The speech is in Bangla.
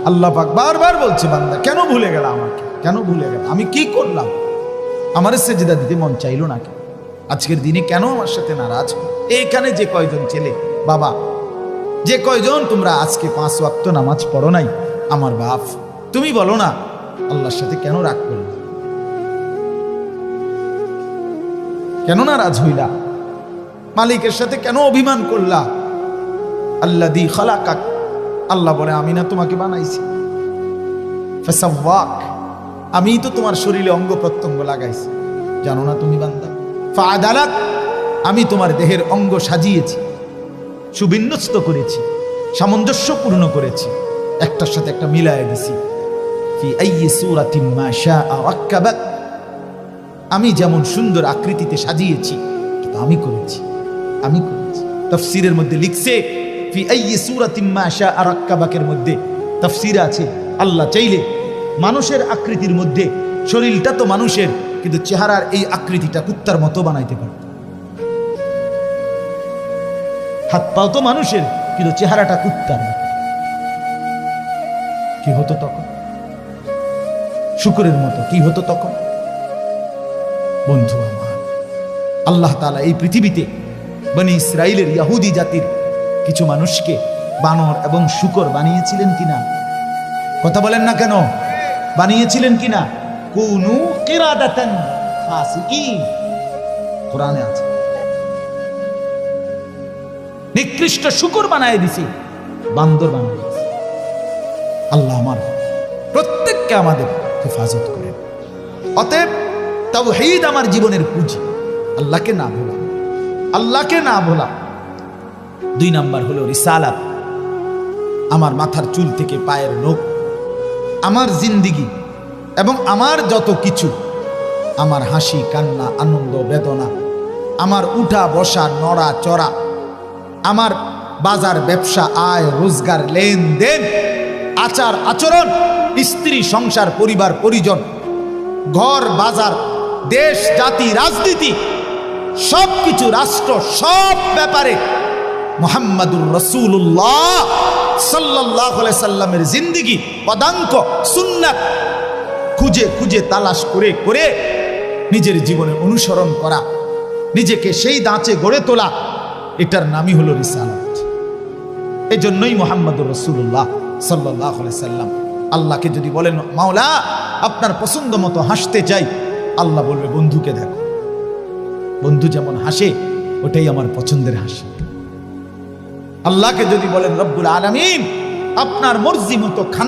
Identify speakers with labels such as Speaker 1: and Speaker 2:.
Speaker 1: আল্লাহ পাক বারবার বলছে, বান্দা কেন ভুলে গেল আমাকে, কেন ভুলে গেল, আমি কি করলাম, আমার সেজদা দিতে মন চাইলো না কেন, আজকের দিনে কেন আমার সাথে নারাজ। এইখানে যে কয়জন ছেলে বাবা, যে কয়জন তোমরা আজকে 5 ওয়াক্ত নামাজ পড়ো নাই, আমার বাপ, তুমি বলো না আল্লাহর সাথে কেন রাগ করলা, কেন নারাজ হইলা, মালিকের সাথে কেন অভিমান করলা। আল্লাযী খালাকাক, আল্লাহ বলে আমি না তোমাকে বানাইছি, ফাসাওয়াক, আমি তো তোমার শরীরে অঙ্গ প্রত্যঙ্গ লাগাইছি, জানো না তুমি বান্দা। ফাআদালাক, আমি তোমার দেহের অঙ্গ সাজিয়েছি, সুবিন্যস্ত করেছি, সামঞ্জস্যপূর্ণ করেছি, একটার সাথে একটা মিলায়ে দিছি। ফি আইয়ি সূরাতিন মা শাআ রাক্কাবাক, আমি যেমন সুন্দর আকৃতিতে সাজিয়েছি আমি করেছি, আমি করেছি। তাফসীরের মধ্যে লিখছে ফি আইয়ি সূরাতিন মা শাআ রাক্কাবাকের মধ্যে তাফসীর আছে, আল্লাহ চাইলে মানুষের আকৃতির মধ্যে, শরীরটা তো মানুষের কিন্তু চেহারার এই আকৃতিটা কুত্তার মতো বানাইতে পারত, হাত পাও তো মানুষের কিন্তু চেহারাটা কুত্তার মতো, কি হতো তখন, শুকরের মতো কি হতো তখন। বন্ধু আমার, আল্লাহ তাআলা এই পৃথিবীতে বনি ইসরাইলের ইহুদি জাতির কিছু মানুষকে বানর এবং শুকর বানিয়েছিলেন কিনা, কথা বলেন না কেন, বানিয়েছিলেন কিনা। কুনু কিরাদাতান খাসিঈন, কোরআনে আছে, নিকৃষ্ট শুকর বানায় দিছি, বান্দর বানায় দিছি। আল্লাহ আমার প্রত্যেককে আমাদের হেফাজত করেন। অতএব তাওহীদ আমার জীবনের পুঁজি, আল্লাহকে না ভোলা, আল্লাহকে না ভোলা। 2 নাম্বার হলো রিসালাত, আমার মাথার চুল থেকে পায়ের নখ, আমার জিন্দিগি এবং আমার যত কিছু, আমার হাসি কান্না আনন্দ বেদনা, আমার উঠা বসা নড়া চড়া, আমার বাজার ব্যবসা আয় রোজগার লেনদেন আচার আচরণ, স্ত্রী সংসার পরিবার পরিজন, ঘর বাজার, দেশ জাতি রাজনীতি, সব কিছু রাষ্ট্র, সব ব্যাপারে মুহাম্মাদুর রাসূলুল্লাহ সাল্লাল্লাহু আলাইহি সাল্লামের জিন্দেগি পদাঙ্ক সুন্নাত খুঁজে খুঁজে তালাশ করে করে নিজের জীবনে অনুসরণ করা, নিজেকে সেই দাঁচে গড়ে তোলা, এটার নামই হলো রিসালাত। এই জন্যই মুহাম্মাদুর রাসূলুল্লাহ সাল্লাল্লাহু আলাইহি সাল্লাম আল্লাহকে যদি বলেন মাওলা আপনার পছন্দ মতো হাসতে চাই, আল্লাহ বলবে বন্ধুকে দেখো, বন্ধু যেমন হাসে ওটাই আমার পছন্দের হাসি। আল্লাহকে যদি বলেন রব্বুল আলামিন আপনার মর্জি মতো খান